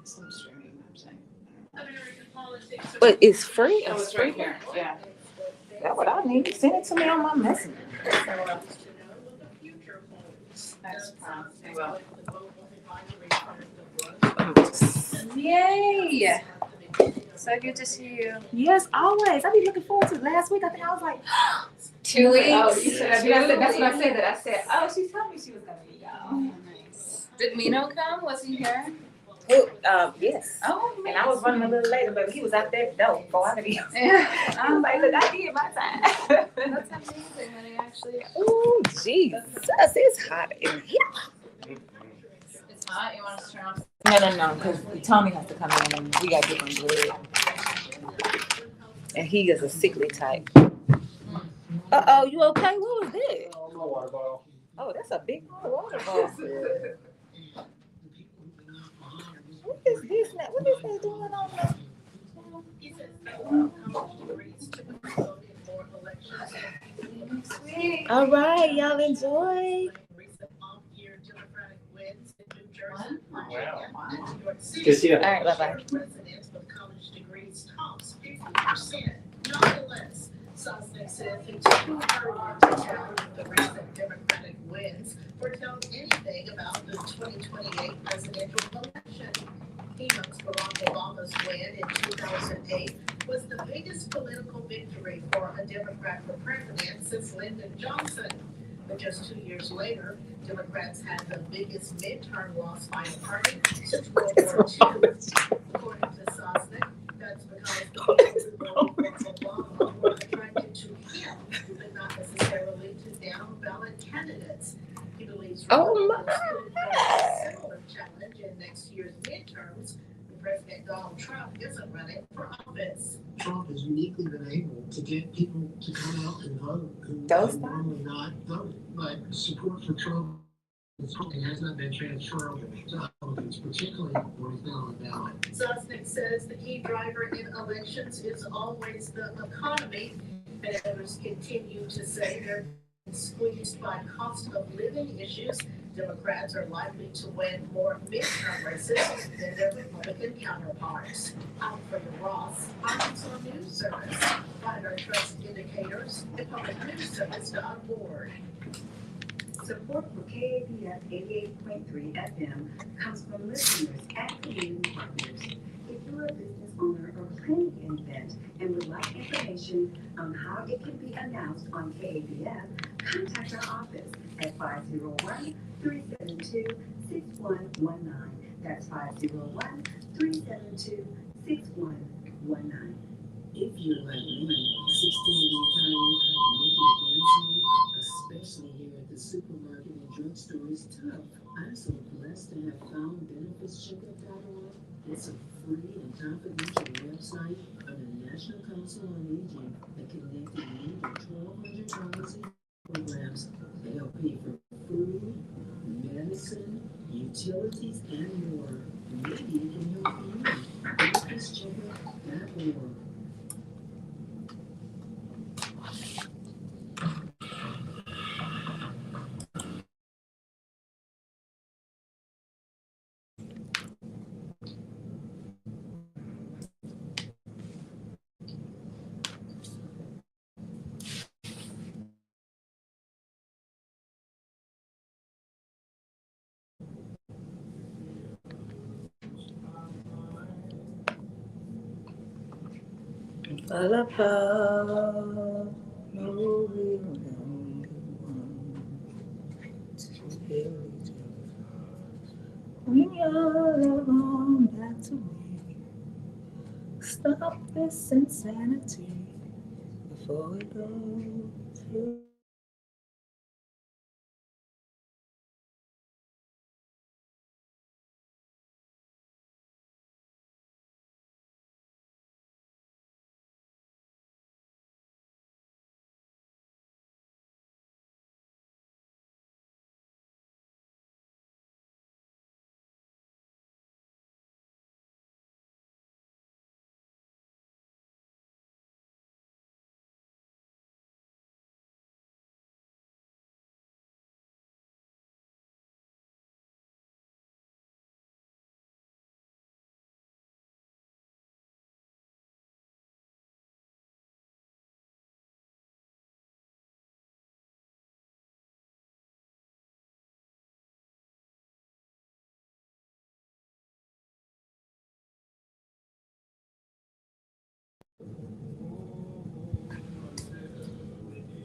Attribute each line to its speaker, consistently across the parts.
Speaker 1: Some streaming website.
Speaker 2: But it's free.
Speaker 1: Oh, it's right here. Yeah.
Speaker 2: That's what I need. Send it to me on my messenger.
Speaker 1: Well.
Speaker 3: Yay! So good to see you.
Speaker 2: Yes, always. I be looking forward to it. Last week. I think I was like
Speaker 3: 2 weeks.
Speaker 2: Oh, you said that's what I said. That I said. Oh, she told me she was gonna be gone.
Speaker 3: Nice. Did Mino come? Was he here?
Speaker 2: Who? Yes.
Speaker 3: Oh,
Speaker 2: And I was running a little later, but he was out there though. Before I could be.
Speaker 3: Yeah.
Speaker 2: I was like, look, I did my time.
Speaker 3: That's amazing that he actually.
Speaker 2: Ooh, Jesus, it's hot in here.
Speaker 3: It's hot. You want us to turn off?
Speaker 2: No, because Tony has to come in and we got different bread. And he is a sickly type. Uh-oh, you okay? What was that? Oh, that's a big water bottle. What is this now? What is that doing on there? All right, y'all enjoy.
Speaker 4: Wow.
Speaker 2: Good see you. All right, bye-bye.
Speaker 5: Nonetheless, Sosnick says he took her to challenge the recent Democratic wins foretell anything about the 2028 presidential election. He notes Barack Obama's win in 2008 was the biggest political victory for a Democrat for president since Lyndon Johnson. But just 2 years later, Democrats had the biggest midterm loss by a party since World War II. According to Sosnick, that's because the people who voted for Obama were attracted to him, but not necessarily to down-ballot candidates. He believes Republicans could face a similar challenge in next year's midterms. President Donald Trump isn't running for office.
Speaker 6: Trump has uniquely been able to get people to come out and vote who have normally not voted. But support for Trump has not been transferable to Republicans, particularly when he's been on the ballot.
Speaker 5: Sosnick says the key driver in elections is always the economy, and others continue to say they're squeezed by cost of living issues. Democrats are likely to win more midterm races than their Republican counterparts. I'm Freya Ross, Arkansas News Service. Find our trust indicators at publicnewsservice.org.
Speaker 7: Support for KABF 88.3 FM comes from listeners and community partners. If you're a business owner or planning an event and would like information on how it can be announced on KABF, contact our office at 501-372-6119. That's 501-372-6119.
Speaker 6: If you're like me, 16 making ends meet, especially here at the supermarket and drugstore, is tough. I'm so blessed to have found benefitscheckup.org. It's a free and confidential website of the National Council on Aging that connected me to 1,200 pharmacy programs. They'll pay for food, medicine, utilities, and more. Maybe it can help you. Benefitscheckup.org.
Speaker 2: Bring your love on back to me. Stop this insanity before it goes.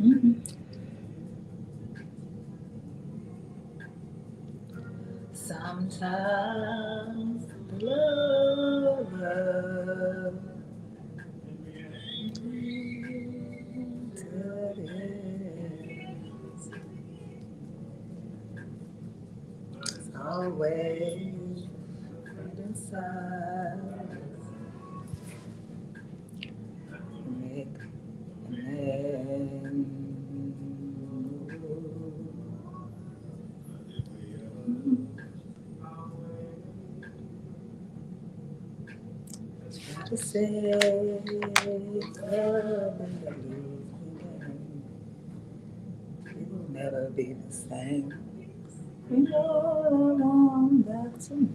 Speaker 2: Mhm. Sometimes love it's always inside. Make try to say love and the losing it'll never be the same. You know, on back to me.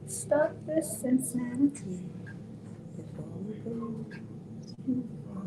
Speaker 2: Stop this insanity before we go too far.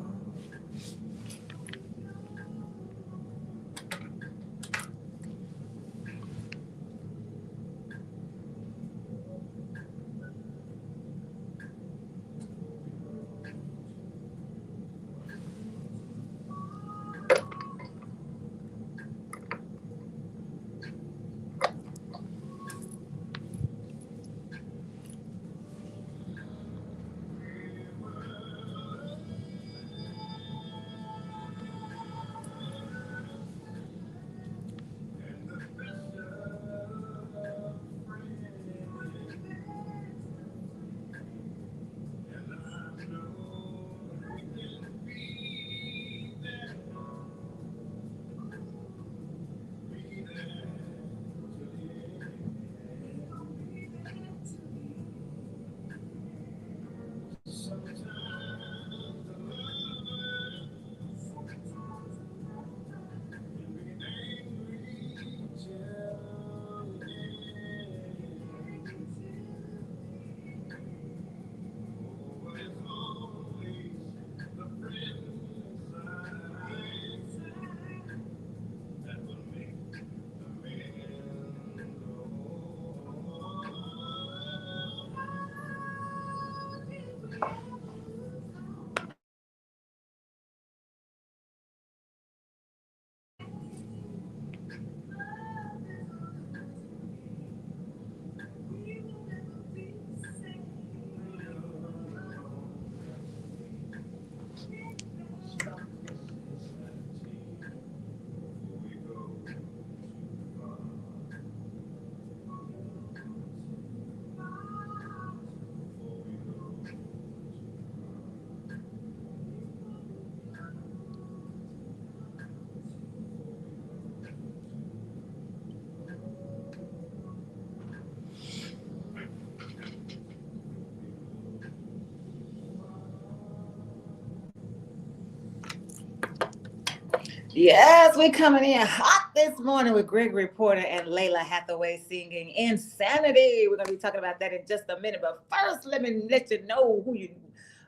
Speaker 2: Yes, we're coming in hot this morning with Gregory Porter and Layla Hathaway singing Insanity. We're going to be talking about that in just a minute. But first, let me let you know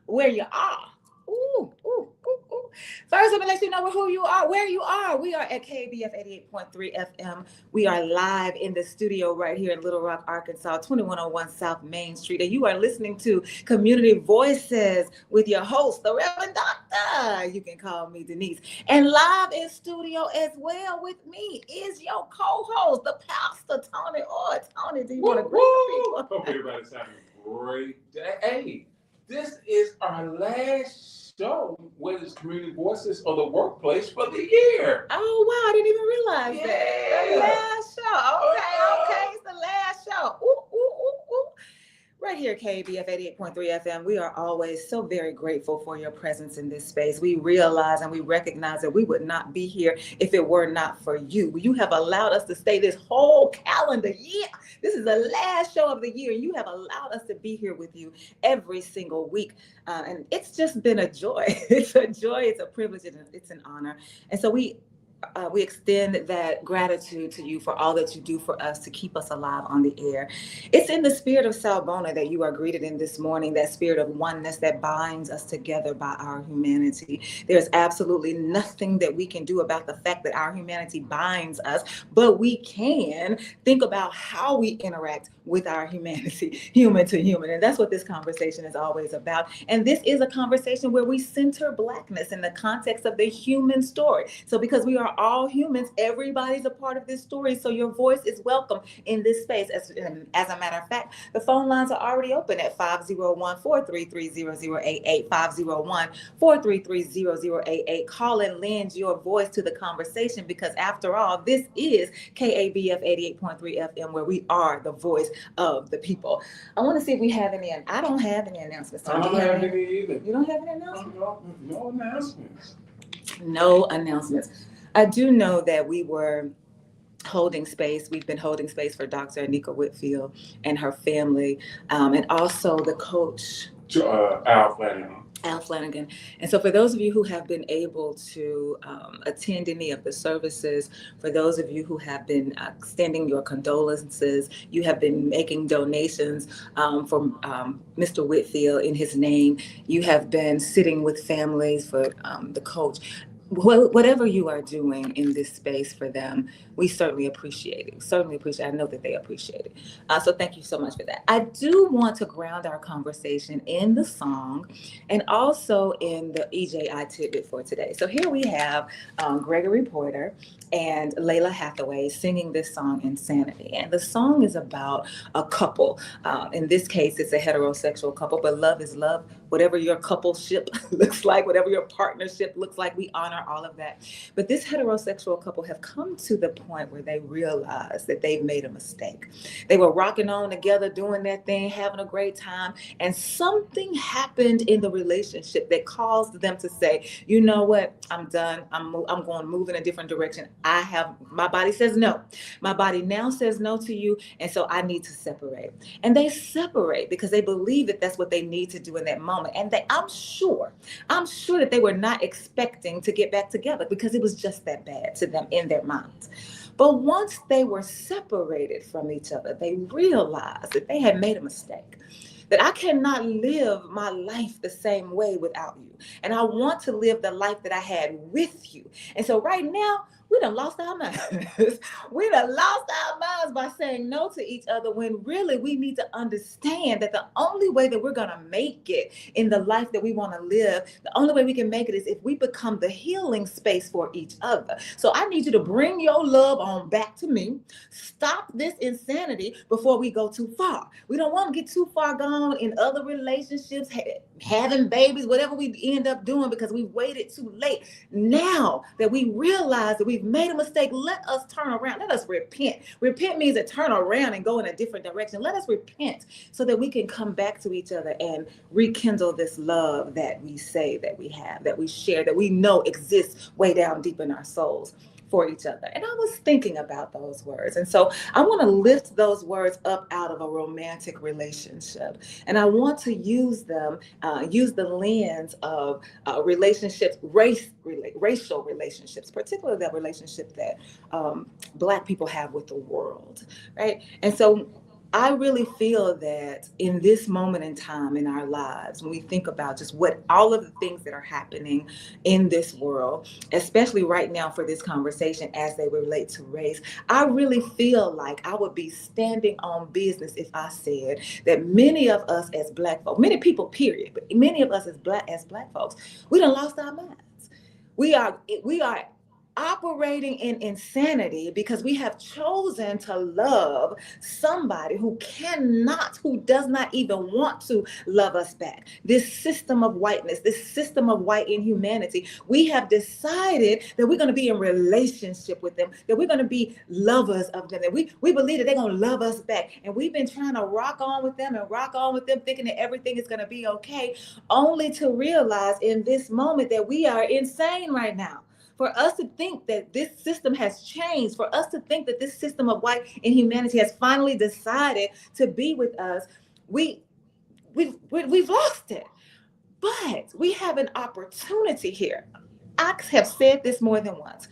Speaker 2: where you are. Ooh, ooh, ooh, ooh. First, let me let you know who you are, where you are. We are at KABF 88.3 FM. We are live in the studio right here in Little Rock, Arkansas, 2101 South Main Street. And you are listening to Community Voices with your host, the Reverend Doctor. You can call me Denise. And live in studio as well with me is your co-host, the Pastor Toney Orr. Tony, do you want to greet the people?
Speaker 4: Hope everybody's having a great day. Hey, this is our last show with its Community Voices of the Workplace for the year.
Speaker 2: Oh, wow, I didn't even realize that. The
Speaker 4: Yeah.
Speaker 2: last show. Okay, it's the last show. Ooh, ooh, ooh, ooh. Right here, KABF 88.3 FM, we are always so very grateful for your presence in this space. We realize and we recognize that we would not be here if it were not for you. You have allowed us to stay this whole calendar year. This is the last show of the year. You have allowed us to be here with you every single week. And it's just been a joy. It's a joy. It's a privilege. It's an honor. And so we we extend that gratitude to you for all that you do for us to keep us alive on the air. It's in the spirit of Sawubona that you are greeted in this morning, that spirit of oneness that binds us together by our humanity. There's absolutely nothing that we can do about the fact that our humanity binds us, but we can think about how we interact with our humanity, human to human. And that's what this conversation is always about. And this is a conversation where we center Blackness in the context of the human story. So because we are all humans, everybody's a part of this story. So your voice is welcome in this space. As a matter of fact, the phone lines are already open at 501-433-0088, 501-433-0088. Call and lend your voice to the conversation, because after all, this is KABF 88.3 FM, where we are the voice of the people. I want to see if we have any. I don't have any announcements.
Speaker 4: I don't have any either.
Speaker 2: You don't have any announcements?
Speaker 4: No announcements.
Speaker 2: No announcements. I do know that we were holding space. We've been holding space for Dr. Anika Whitfield and her family, and also the coach,
Speaker 4: Al Flanagan.
Speaker 2: Al Flanagan. And so for those of you who have been able to attend any of the services, for those of you who have been extending your condolences, you have been making donations for Mr. Whitfield in his name, you have been sitting with families for the coach. Whatever you are doing in this space for them, we certainly appreciate it. Certainly appreciate it. I know that they appreciate it. So thank you so much for that. I do want to ground our conversation in the song and also in the EJI tidbit for today. So here we have Gregory Porter and Layla Hathaway singing this song, Insanity. And the song is about a couple. In this case, it's a heterosexual couple, but love is love. Whatever your coupleship looks like, whatever your partnership looks like, we honor all of that. But this heterosexual couple have come to the point where they realize that they've made a mistake. They were rocking on together, doing their thing, having a great time, and something happened in the relationship that caused them to say, you know what, I'm done. I'm going to move in a different direction. My body says no. My body now says no to you, and so I need to separate. And they separate because they believe that that's what they need to do in that moment. And I'm sure that they were not expecting to get back together because it was just that bad to them in their minds. But once they were separated from each other, they realized that they had made a mistake, that I cannot live my life the same way without you. And I want to live the life that I had with you. And so right now, we done lost our minds. We done lost our minds by saying no to each other, when really we need to understand that the only way that we're going to make it in the life that we want to live, the only way we can make it is if we become the healing space for each other. So I need you to bring your love on back to me. Stop this insanity before we go too far. We don't want to get too far gone in other relationships, having babies, whatever we end up doing because we waited too late. Now that we realize that we've made a mistake, let us turn around. Let us repent. Repent means to turn around and go in a different direction. Let us repent so that we can come back to each other and rekindle this love that we say that we have, that we share, that we know exists way down deep in our souls for each other. And I was thinking about those words. And so I want to lift those words up out of a romantic relationship. And I want to use them, use the lens of relationships, racial relationships, particularly that relationship that Black people have with the world, right? And so I really feel that in this moment in time in our lives, when we think about just what all of the things that are happening in this world, especially right now for this conversation as they relate to race, I really feel like I would be standing on business if I said that many of us as Black folks, many people period, but many of us as Black folks, we done lost our minds. We are operating in insanity because we have chosen to love somebody who does not even want to love us back. This system of whiteness, this system of white inhumanity, we have decided that we're going to be in relationship with them, that we're going to be lovers of them, that we believe that they're going to love us back. And we've been trying to rock on with them, thinking that everything is going to be okay, only to realize in this moment that we are insane right now. For us to think that this system has changed, for us to think that this system of white inhumanity has finally decided to be with us, we've lost it. But we have an opportunity here. I have said this more than once.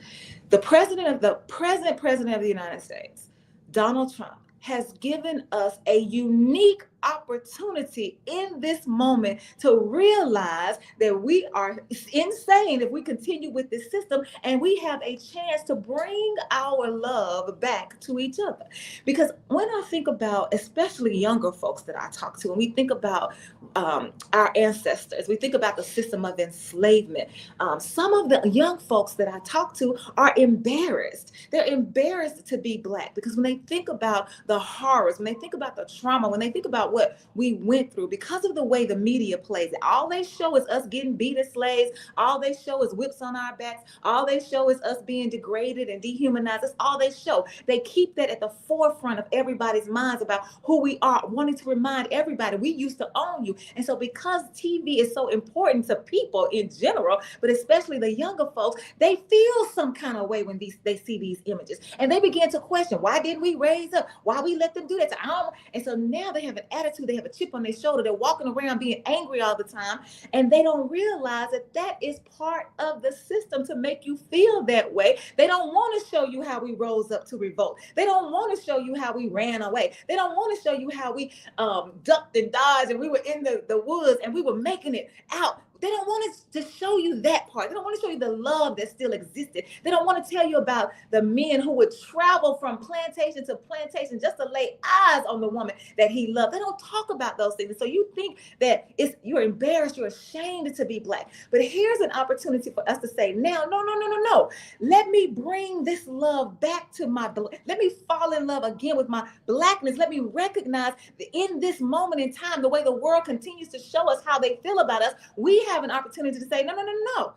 Speaker 2: The present president of the United States, Donald Trump, has given us a unique opportunity in this moment to realize that we are insane if we continue with this system, and we have a chance to bring our love back to each other. Because when I think about, especially younger folks that I talk to, and we think about our ancestors, we think about the system of enslavement, some of the young folks that I talk to are embarrassed. They're embarrassed to be Black, because when they think about the horrors, when they think about the trauma, when they think about what we went through because of the way the media plays it, all they show is us getting beat as slaves. All they show is whips on our backs. All they show is us being degraded and dehumanized. That's all they show. They keep that at the forefront of everybody's minds about who we are, wanting to remind everybody we used to own you. And so because TV is so important to people in general, but especially the younger folks, they feel some kind of way when they see these images, and they begin to question, why didn't we raise up? Why we let them do that to our? And so now they have an attitude, they have a chip on their shoulder, they're walking around being angry all the time, and they don't realize that that is part of the system to make you feel that way. They don't want to show you how we rose up to revolt. They don't want to show you how we ran away. They don't want to show you how we ducked and dodged, and we were in the woods and we were making it out. They don't want to show you that part. They don't want to show you the love that still existed. They don't want to tell you about the men who would travel from plantation to plantation just to lay eyes on the woman that he loved. They don't talk about those things. So you think that you're embarrassed, you're ashamed to be Black. But here's an opportunity for us to say, now, no. Let me bring this love back to let me fall in love again with my Blackness. Let me recognize that in this moment in time, the way the world continues to show us how they feel about us, we have an opportunity to say, no.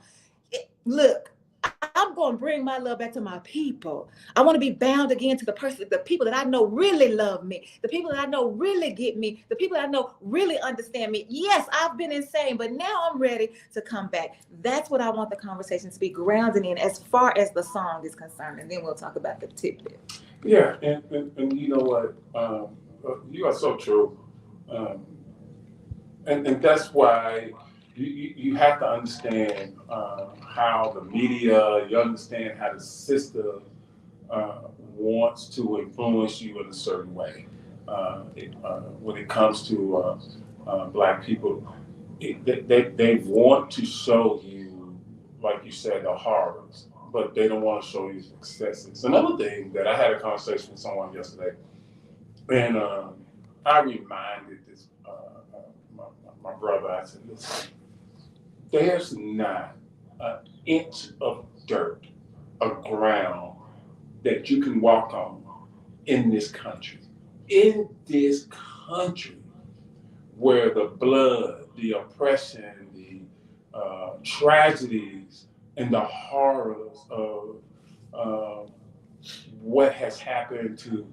Speaker 2: Look, I'm going to bring my love back to my people. I want to be bound again to the people that I know really love me, the people that I know really get me, the people that I know really understand me. Yes, I've been insane, but now I'm ready to come back. That's what I want the conversation to be grounded in as far as the song is concerned. And then we'll talk about the tidbit.
Speaker 4: Yeah, and you know what? You are so true. And that's why you have to understand how the media, you understand how the system wants to influence you in a certain way. When it comes to Black people, they want to show you, like you said, the horrors, but they don't want to show you successes. Another thing that I had a conversation with someone yesterday, and I reminded this my brother, I said, listen, there's not an inch of dirt or ground that you can walk on in this country. In this country, where the blood, the oppression, the tragedies, and the horrors of what has happened to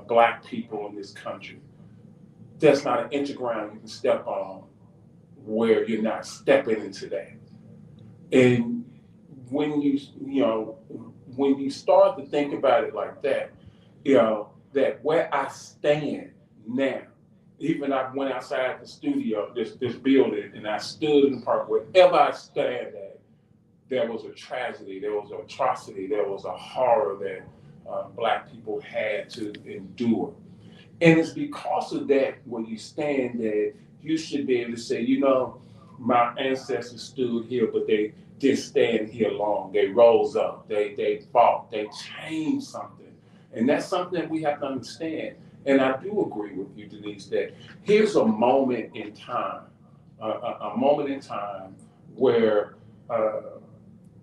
Speaker 4: Black people in this country, there's not an inch of ground you can step on where you're not stepping into that. And when you start to think about it like that, that where I stand now, even I went outside the studio, this building, and I stood in the park, wherever I stand at, there was a tragedy, there was an atrocity, there was a horror that Black people had to endure. And it's because of that, when you stand there, you should be able to say, my ancestors stood here, but they didn't stand here long. They rose up, they fought, they changed something. And that's something that we have to understand. And I do agree with you, Denise, that here's a moment in time, where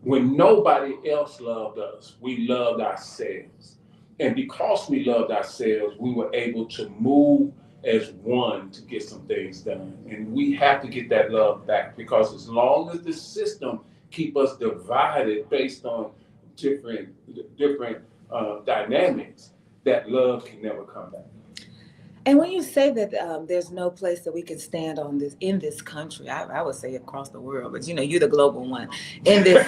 Speaker 4: when nobody else loved us, we loved ourselves. And because we loved ourselves, we were able to move as one to get some things done. And we have to get that love back, because as long as the system keep us divided based on different dynamics, that love can never come back.
Speaker 2: And when you say that there's no place that we can stand on this in this country, I would say across the world, but you're the global one. In this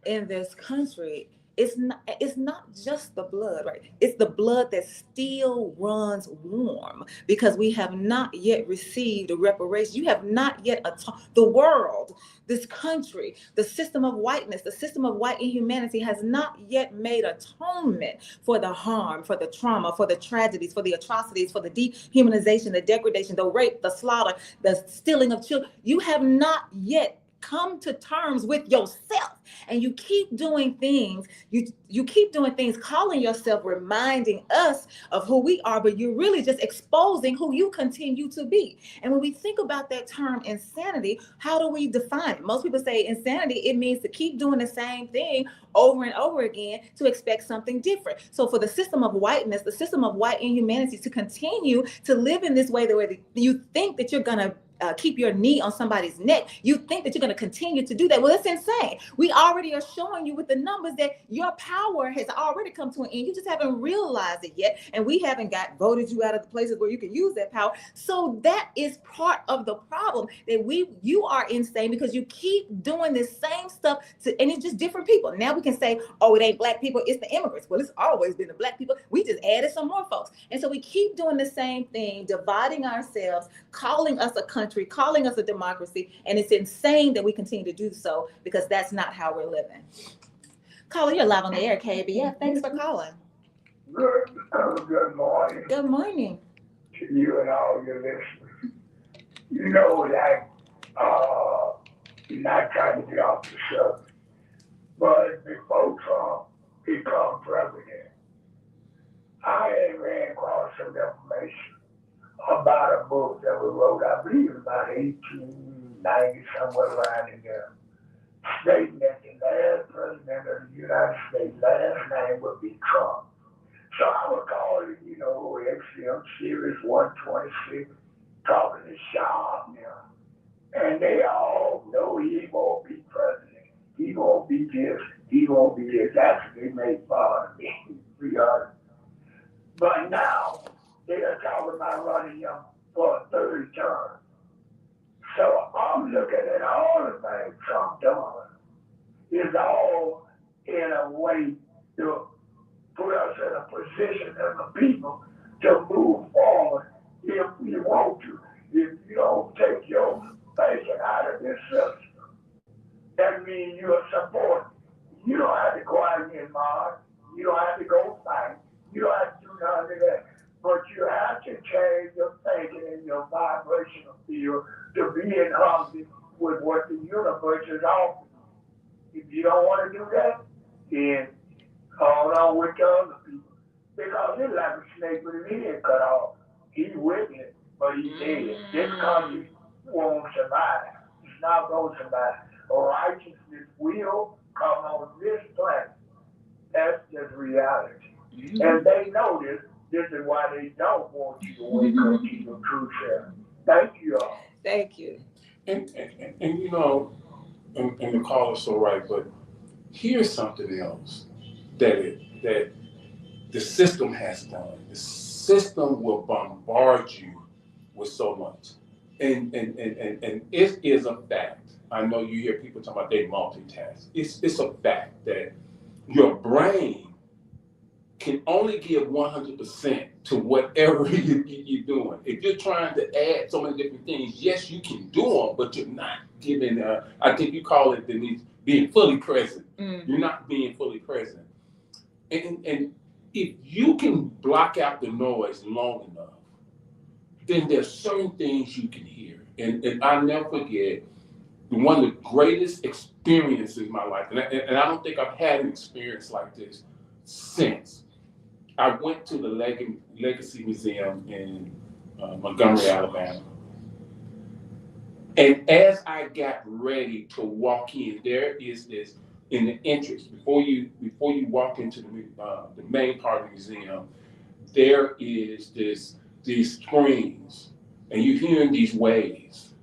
Speaker 2: in this country, it's not just the blood, right? It's the blood that still runs warm because we have not yet received a reparation. You have not yet the world, this country, the system of whiteness, the system of white inhumanity has not yet made atonement for the harm, for the trauma, for the tragedies, for the atrocities, for the dehumanization, the degradation, the rape, the slaughter, the stealing of children. You have not yet come to terms with yourself, and you keep doing things, you keep doing things, calling yourself, reminding us of who we are, but you're really just exposing who you continue to be. And when we think about that term insanity, how do we define it? Most people say insanity, it means to keep doing the same thing over and over again to expect something different. So for the system of whiteness, the system of white inhumanity to continue to live in this way, the way that you think that you're gonna keep your knee on somebody's neck, you think that you're going to continue to do that. Well, it's insane. We already are showing you with the numbers that your power has already come to an end. You just haven't realized it yet, and we haven't voted you out of the places where you can use that power. So that is part of the problem, that you are insane because you keep doing this same stuff and it's just different people. Now we can say, oh, it ain't black people, it's the immigrants. Well, it's always been the black people. We just added some more folks. And so we keep doing the same thing, dividing ourselves, calling us a country, calling us a democracy, and it's insane that we continue to do so because that's not how we're living. Caller, you're live on the air, KABF. Thanks for calling.
Speaker 8: Good morning
Speaker 2: Good morning.
Speaker 8: to you and all your listeners. You know that not trying to get off the subject, but before Trump become president, I had ran across some information about a book that was wrote, I believe, about 1890, somewhere around in there, stating that the last president of the United States, last name would be Trump. So I would call it, XM Series 126, talking to Sean now. And they all know he won't be president. He won't be this. He won't be this. That's what they made fun of me, regardless. But now, they are talking about running him for a third term. So I'm looking at all the things Trump done is all in a way to put us in a position as a people to move forward if we want to. If you don't take your thinking out of this system, that means you're supporting. You don't have to go out and march. You don't have to go fight. You don't have to do none of that. But you have to change your thinking and your vibrational field to be in harmony with what the universe is offering. If you don't want to do that, then call on with the other people. Because it's like a snake with his head cut off. He's with it, but he's dead. This country won't survive. It's not going to survive. Righteousness will come on this planet. That's just reality. And they know this. This is why they don't want you to wake up to your true self. Thank you all.
Speaker 2: Thank you.
Speaker 4: And the caller's so right, but here's something else that the system has done. The system will bombard you with so much. And it is a fact. I know you hear people talking about they multitask. It's a fact that your brain can only give 100% to whatever you're doing. If you're trying to add so many different things, yes, you can do them, but you're not giving, I think you call it, Denise, being fully present. You're not being fully present. And if you can block out the noise long enough, then there's certain things you can hear. And I'll never forget, one of the greatest experiences in my life, and I don't think I've had an experience like this since. I went to the Legacy Museum in Montgomery, Alabama. And as I got ready to walk in, there is this, in the entrance, before you walk into the main part of the museum, there is these screens, and you're hearing these waves,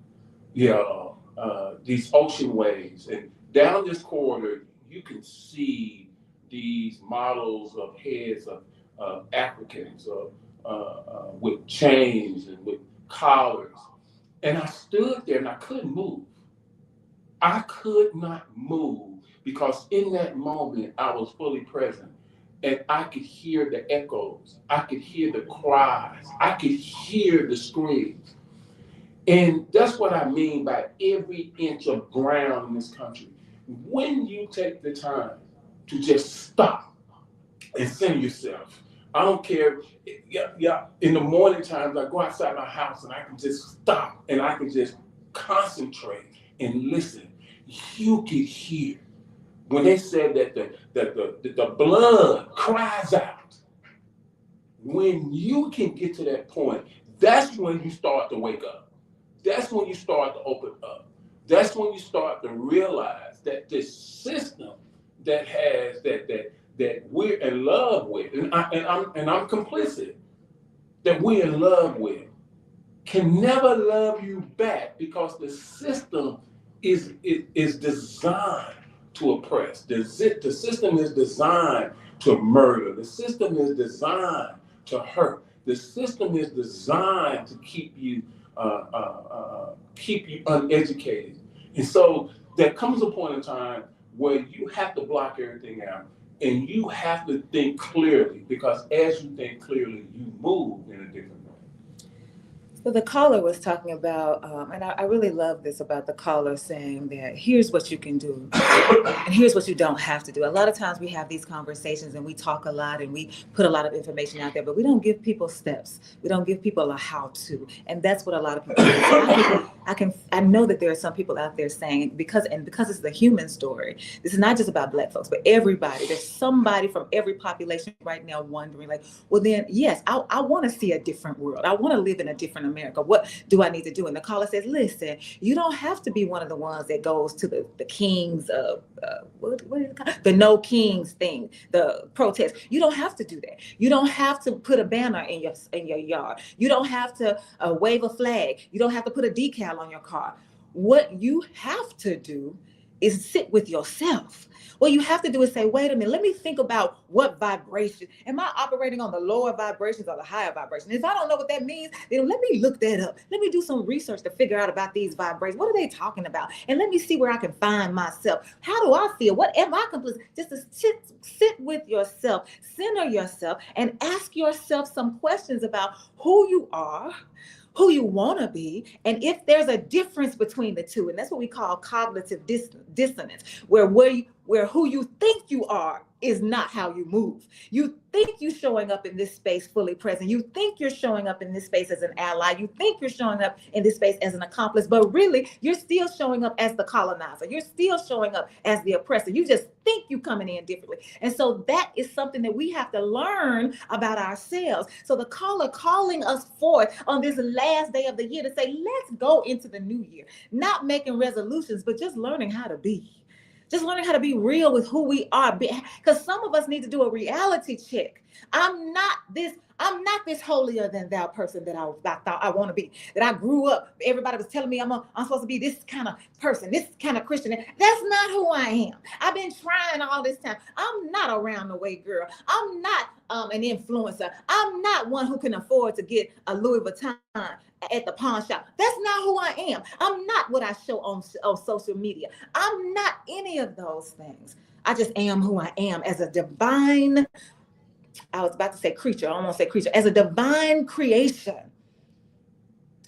Speaker 4: these ocean waves. And down this corridor, you can see these models of heads of Africans with chains and with collars. And I stood there and I couldn't move. I could not move because in that moment I was fully present. And I could hear the echoes. I could hear the cries. I could hear the screams. And that's what I mean by every inch of ground in this country. When you take the time to just stop and center yourself, I don't care. Yeah. In the morning times, I go outside my house and I can just stop and I can just concentrate and listen. You could hear. When they said that the blood cries out, when you can get to that point, that's when you start to wake up. That's when you start to open up. That's when you start to realize that this system that has that we're in love with, and I'm complicit, that we're in love with, can never love you back because the system is designed to oppress. The system is designed to murder. The system is designed to hurt. The system is designed to keep you uneducated. And so there comes a point in time where you have to block everything out and you have to think clearly, because as you think clearly, you move in a different way.
Speaker 2: So the caller was talking about, and I really love this about the caller saying that here's what you can do and here's what you don't have to do. A lot of times we have these conversations and we talk a lot and we put a lot of information out there, but we don't give people steps. We don't give people a how to. And that's what a lot of people do. I know that there are some people out there saying, because it's the human story, this is not just about Black folks, but everybody. There's somebody from every population right now wondering, like, well then, yes, I want to see a different world. I want to live in a different America. What do I need to do? And the caller says, listen, you don't have to be one of the ones that goes to the Kings of, what is it called? The No Kings thing, the protest. You don't have to do that. You don't have to put a banner in your yard. You don't have to wave a flag. You don't have to put a decal on your car. What you have to do is sit with yourself. What you have to do is say, wait a minute, let me think about what vibration. Am I operating on the lower vibrations or the higher vibrations? If I don't know what that means, then let me look that up. Let me do some research to figure out about these vibrations. What are they talking about? And let me see where I can find myself. How do I feel? What am I complicit? Just to sit with yourself, center yourself, and ask yourself some questions about who you are, who you want to be, and if there's a difference between the two. And that's what we call cognitive dissonance, where who you think you are is not how you move. You think you're showing up in this space fully present. You think you're showing up in this space as an ally. You think you're showing up in this space as an accomplice, but really you're still showing up as the colonizer. You're still showing up as the oppressor. You just think you're coming in differently. And so that is something that we have to learn about ourselves. So the caller calling us forth on this last day of the year to say, let's go into the new year, not making resolutions, but just learning how to be. Just learning how to be real with who we are. Because some of us need to do a reality check. I'm not this holier than thou person that I thought I want to be. That I grew up, everybody was telling me I'm supposed to be this kind of person, this kind of Christian. That's not who I am. I've been trying all this time. I'm not a round the way girl. I'm not an influencer. I'm not one who can afford to get a Louis Vuitton at the pawn shop. That's not who I am. I'm not what I show on social media. I'm not any of those things. I just am who I am as a divine, I was about to say creature, I almost say creature, as a divine creation.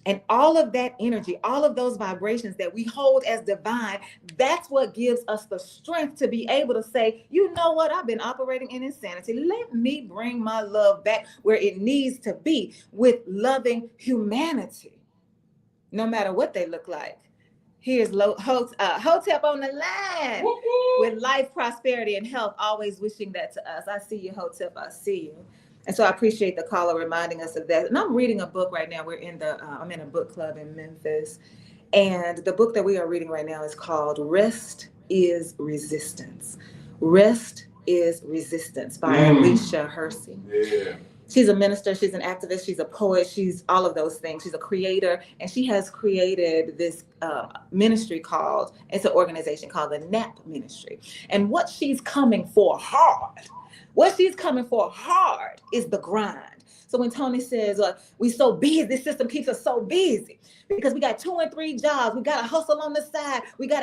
Speaker 2: And all of that energy, all of those vibrations that we hold as divine, that's what gives us the strength to be able to say, you know what, I've been operating in insanity. Let me bring my love back where it needs to be, with loving humanity, no matter what they look like. Here's Hotep on the line. Woo-hoo. With life, prosperity, and health, always wishing that to us. I see you, Hotep, I see you. And so I appreciate the caller reminding us of that. And I'm reading a book right now. I'm in a book club in Memphis. And the book that we are reading right now is called Rest is Resistance. Rest is Resistance by Alicia Hersey. Yeah. She's a minister, she's an activist, she's a poet, she's all of those things. She's a creator, and she has created this ministry it's an organization called the NAP Ministry. And what she's coming for hard is the grind. So when Tony says, we so busy, this system keeps us so busy because we got 2 and 3 jobs. We got to hustle on the side. We got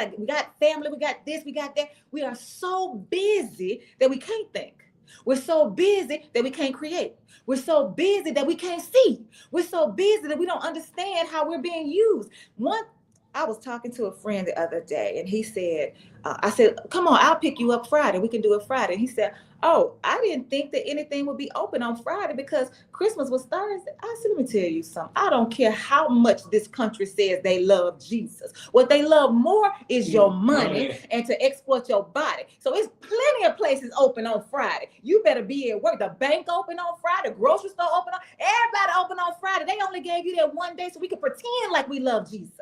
Speaker 2: family. We got this, we got that. We are so busy that we can't think. We're so busy that we can't create. We're so busy that we can't see. We're so busy that we don't understand how we're being used. I was talking to a friend the other day, and he said, I said, come on, I'll pick you up Friday. We can do it Friday. And he said, oh, I didn't think that anything would be open on Friday because Christmas was Thursday. I said, let me tell you something. I don't care how much this country says they love Jesus. What they love more is your money and to exploit your body. So it's plenty of places open on Friday. You better be at work. The bank open on Friday, grocery store open on, everybody open on Friday. They only gave you that one day so we could pretend like we love Jesus.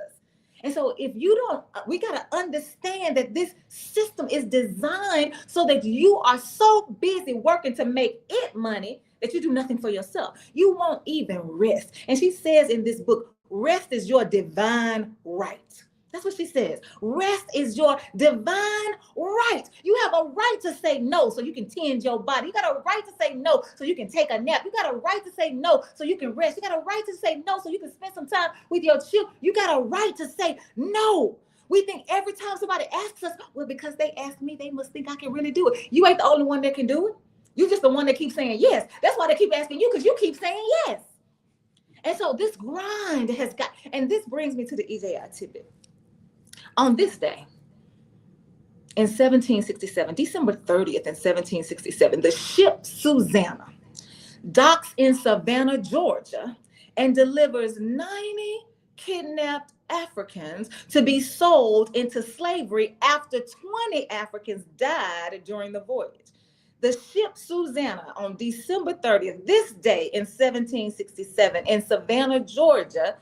Speaker 2: And so if you don't, we got to understand that this system is designed so that you are so busy working to make it money that you do nothing for yourself. You won't even rest. And she says in this book, rest is your divine right. That's what she says. Rest is your divine right. You have a right to say no so you can tend your body. You got a right to say no so you can take a nap. You got a right to say no so you can rest. You got a right to say no so you can spend some time with your children. You got a right to say no. We think every time somebody asks us, well, because they asked me, they must think I can really do it. You ain't the only one that can do it. You're just the one that keeps saying yes. That's why they keep asking you, because you keep saying yes. And so this grind has got, and this brings me to the EJI tidbit. On this day, in 1767, December 30th in 1767, the ship Susanna docks in Savannah, Georgia, and delivers 90 kidnapped Africans to be sold into slavery after 20 Africans died during the voyage. The ship Susanna on December 30th, this day in 1767, in Savannah, Georgia,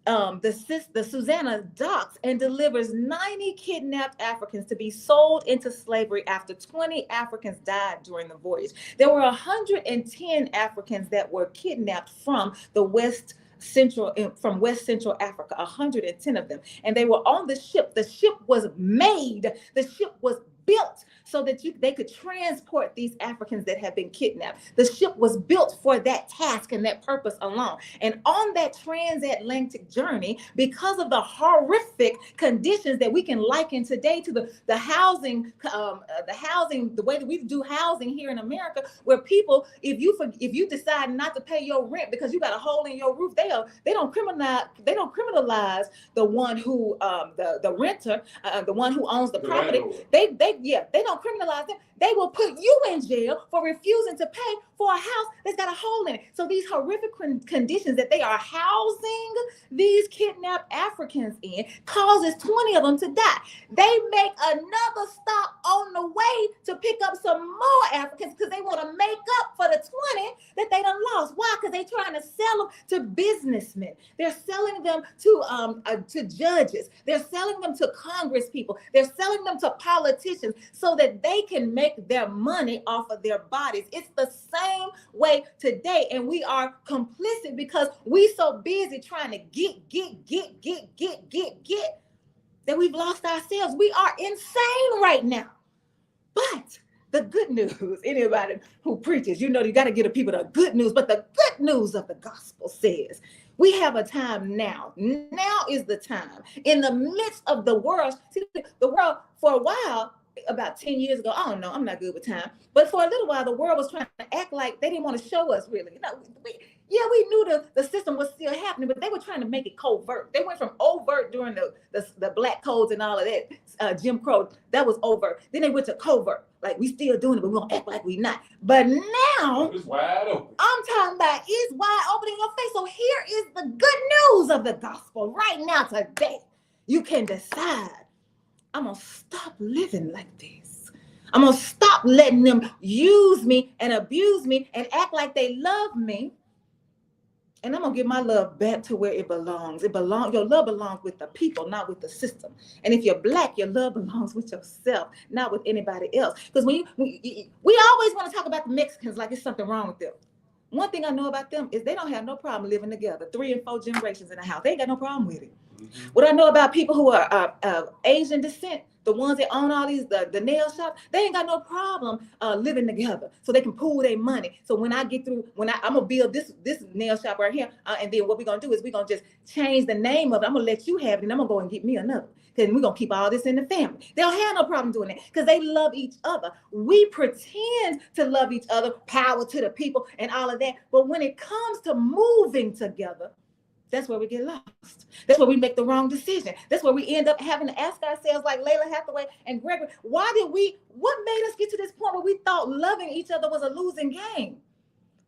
Speaker 2: the Susanna docks and delivers 90 kidnapped Africans to be sold into slavery after 20 Africans died during the voyage. There were 110 Africans that were kidnapped from West Central Africa, 110 of them. And they were on the ship. The ship was made. The ship was built so that they could transport these Africans that had been kidnapped. The ship was built for that task and that purpose alone. And on that transatlantic journey, because of the horrific conditions that we can liken today to the housing, the way that we do housing here in America, where people, if you decide not to pay your rent because you got a hole in your roof, they don't criminalize the one who the renter, the one who owns the property. They don't criminalize them. They will put you in jail for refusing to pay for a house that's got a hole in it. So these horrific conditions that they are housing these kidnapped Africans in causes 20 of them to die. They make another stop on the way to pick up some more Africans because they want to make up for the 20 that they done lost. Why? Because they're trying to sell them to businessmen. They're selling them to judges. They're selling them to Congress people. They're selling them to politicians so that they can make their money off of their bodies. It's the same way today, and we are complicit because we so busy trying to get that we've lost ourselves. We are insane right now. But the good news, anybody who preaches, you got to give the people the good news, but the good news of the gospel says we have a time now. Now is the time. In the midst of the world, the world for a while, about 10 years ago, I don't know, I'm not good with time, but for a little while, the world was trying to act like they didn't want to show us really. We knew the system was still happening, but they were trying to make it covert. They went from overt during the black codes and all of that, Jim Crow, that was overt. Then they went to covert, like we still doing it, but we don't act like we not. But now,
Speaker 4: it's wide open.
Speaker 2: I'm talking about it's wide open in your face. So here is the good news of the gospel right now today. You can decide, I'm going to stop living like this. I'm going to stop letting them use me and abuse me and act like they love me. And I'm going to give my love back to where it belongs. Your love belongs with the people, not with the system. And if you're Black, your love belongs with yourself, not with anybody else. Because we always want to talk about the Mexicans like it's something wrong with them. One thing I know about them is they don't have no problem living together, 3 and 4 generations in a house. They ain't got no problem with it. What I know about people who are of Asian descent, the ones that own all these the nail shops, they ain't got no problem living together, so they can pool their money. So when I get through, I'm gonna build this nail shop right here, and then what we're gonna do is we're gonna just change the name of it. I'm gonna let you have it, and I'm gonna go and get me another. Because we're gonna keep all this in the family. They don't have no problem doing that because they love each other. We pretend to love each other, power to the people, and all of that. But when it comes to moving together, that's where we get lost. That's where we make the wrong decision. That's where we end up having to ask ourselves, like Layla Hathaway and Gregory, what made us get to this point where we thought loving each other was a losing game?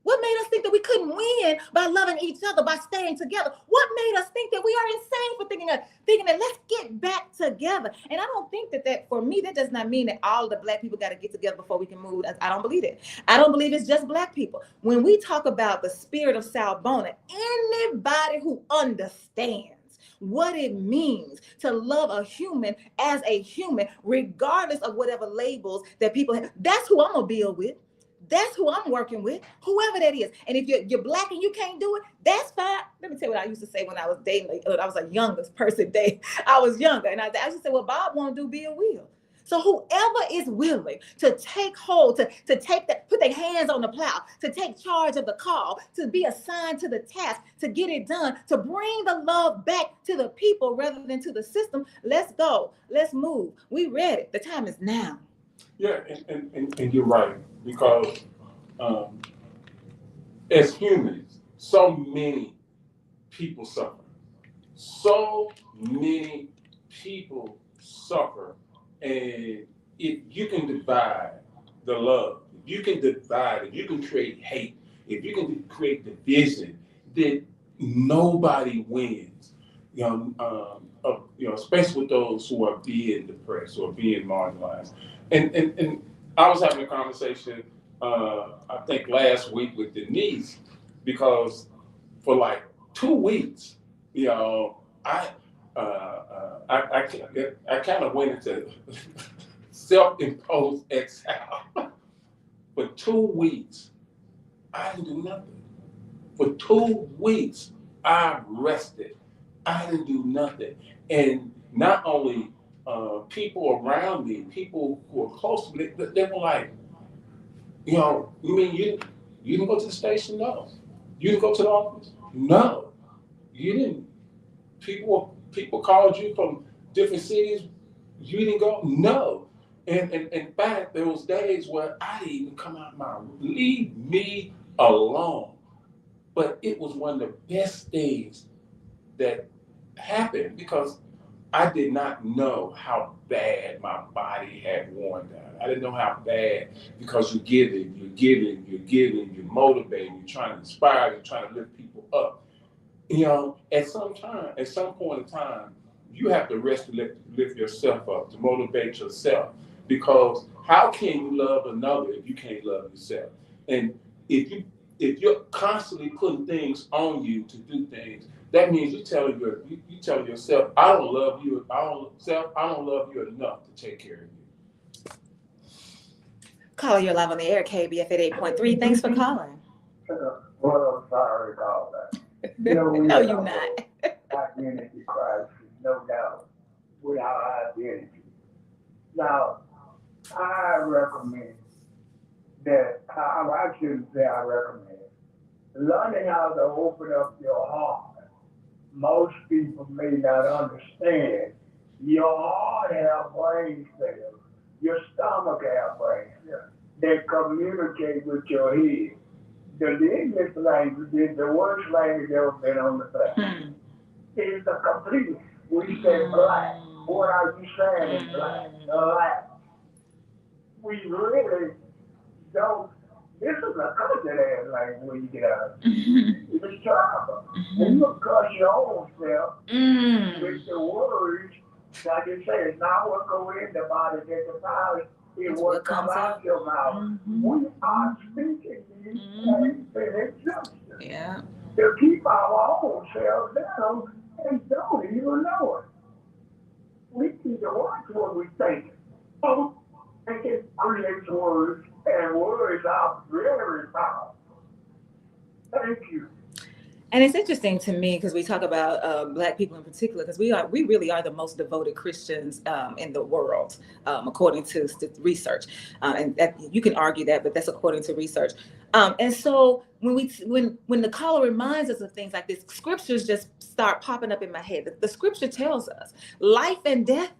Speaker 2: What made us think that we couldn't win by loving each other, by staying together? What made us think that we are insane for thinking that let's get back together? And I don't think that for me, that does not mean that all the Black people got to get together before we can move. I don't believe it. I don't believe it's just Black people. When we talk about the spirit of Sawubona, anybody who understands what it means to love a human as a human, regardless of whatever labels that people have, that's who I'm going to build with. That's who I'm working with, whoever that is. And if you're Black and you can't do it, that's fine. Let me tell you what I used to say when I was dating. I was a youngest person dating. I was younger. And I used to say, well, Bob won't do, Bill will. So whoever is willing to take hold, to take that, put their hands on the plow, to take charge of the call, to be assigned to the task, to get it done, to bring the love back to the people rather than to the system, let's go. Let's move. We ready. The time is now.
Speaker 4: Yeah, and you're right, because as humans, so many people suffer. So many people suffer. And if you can divide the love, if you can divide, if you can create hate, if you can create division, then nobody wins. Especially with those who are being depressed or being marginalized. And I was having a conversation, I think last week with Denise, because for like 2 weeks, I kind of went into self-imposed exile. For 2 weeks, I didn't do nothing. For 2 weeks, I rested. I didn't do nothing. And not only people around me, people who are close to me, they were like, you mean you didn't go to the station? No. You didn't go to the office? No. You didn't. People called you from different cities. You didn't go? No. And in fact, there was days where I didn't even come out of my room. Leave me alone. But it was one of the best things that happened because I did not know how bad my body had worn down. I didn't know how bad, because you're giving, you're motivating, you're trying to inspire, you're trying to lift people up. At some point in time, you have to rest to lift yourself up, to motivate yourself. Because how can you love another if you can't love yourself? And if you're constantly putting things on you to do things, that means you telling yourself, I don't love you enough to take care of you.
Speaker 2: Caller, you're live on the air, KABF at 8.3. Thanks for calling.
Speaker 8: Well, I'm sorry about that.
Speaker 2: No, you're not.
Speaker 8: Identity crisis, no doubt, with our identity. Now, I recommend that, I shouldn't say I recommend, learning how to open up your heart. Most people may not understand. Your heart has brain cells. Your stomach has brain cells that communicate with your head. The English language is the worst language ever been on the planet. It's a complete. We say black. What are you saying in black? Black. We really don't. This is a culture language when you get out. It's terrible. And you cuss your own self with the words, like you say, it's not what goes in the body that defiles, it's what comes out your mouth. We are speaking these things in existence.
Speaker 2: Yeah.
Speaker 8: To keep our own selves down and don't even know it. We need to watch what we think. And it creates words, and words are very powerful. Thank you.
Speaker 2: And it's interesting to me because we talk about Black people in particular, because we really are the most devoted Christians in the world, according to research. And that, you can argue that, but that's according to research. And so when the caller reminds us of things like this, scriptures just start popping up in my head. The scripture tells us life and death,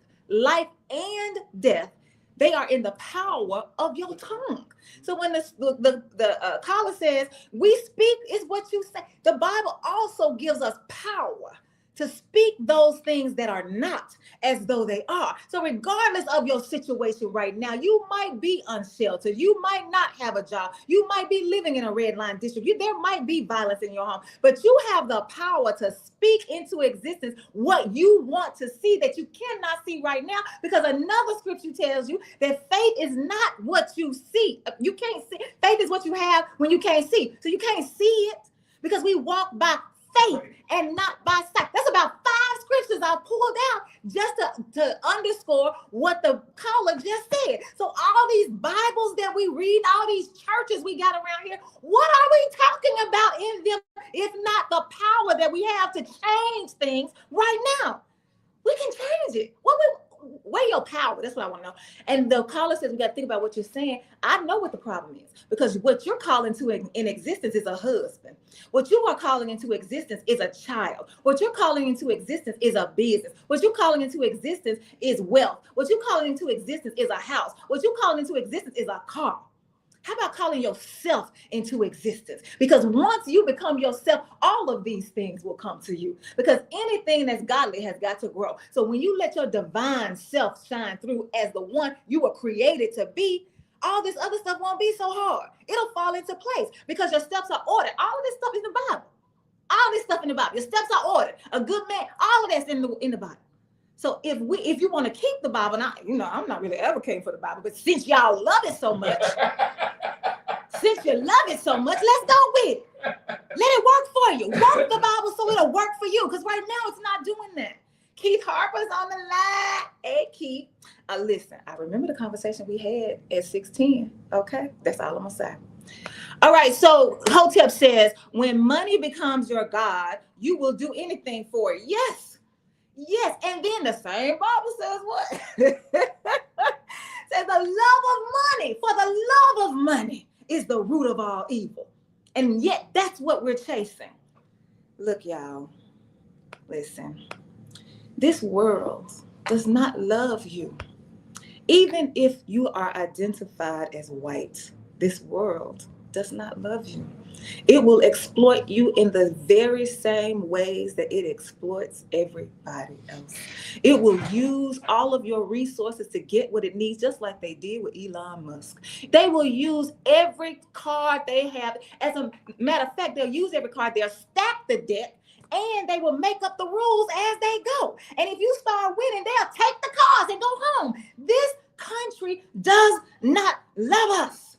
Speaker 2: they are in the power of your tongue. So when the caller says, we speak is what you say, the Bible also gives us power to speak those things that are not as though they are. So regardless of your situation right now, you might be unsheltered. You might not have a job. You might be living in a red line district. There might be violence in your home, but you have the power to speak into existence what you want to see that you cannot see right now, because another scripture tells you that faith is not what you see. You can't see. Faith is what you have when you can't see. So you can't see it because we walk by faith and not by sight. That's about 5 scriptures I pulled out just to underscore what the caller just said. So all these Bibles that we read, all these churches we got around here, what are we talking about in them if not the power that we have to change things right now? We can change it. Where your power? That's what I want to know. And the caller says we got to think about what you're saying. I know what the problem is, because what you're calling to in existence is a husband. What you are calling into existence is a child. What you're calling into existence is a business. What you're calling into existence is wealth. What you're calling into existence is a house. What you're calling into existence is a car. How about calling yourself into existence? Because once you become yourself, all of these things will come to you. Because anything that's godly has got to grow. So when you let your divine self shine through as the one you were created to be, all this other stuff won't be so hard. It'll fall into place because your steps are ordered. All of this stuff is in the Bible. All this stuff in the Bible. Your steps are ordered. A good man, all of that's in the Bible. So if you want to keep the Bible, and I'm not really advocating for the Bible, but since y'all love it so much, let's go with it. Let it work for you. Work the Bible so it'll work for you, because right now it's not doing that. Keith Harper's on the line. Hey, Keith. Listen, I remember the conversation we had at 6:10. Okay, that's all I'm gonna say. All right, so Hotep says, when money becomes your God, you will do anything for it. Yes. Yes, and then the same Bible says what? Says the love of money, for the love of money is the root of all evil. And yet that's what we're chasing. Look, y'all, listen, this world does not love you. Even if you are identified as white, this world does not love you. It will exploit you in the very same ways that it exploits everybody else. It will use all of your resources to get what it needs, just like they did with Elon Musk. They will use every card they have. As a matter of fact, they'll use every card. They'll stack the deck, and they will make up the rules as they go. And if you start winning, they'll take the cards and go home. This country does not love us.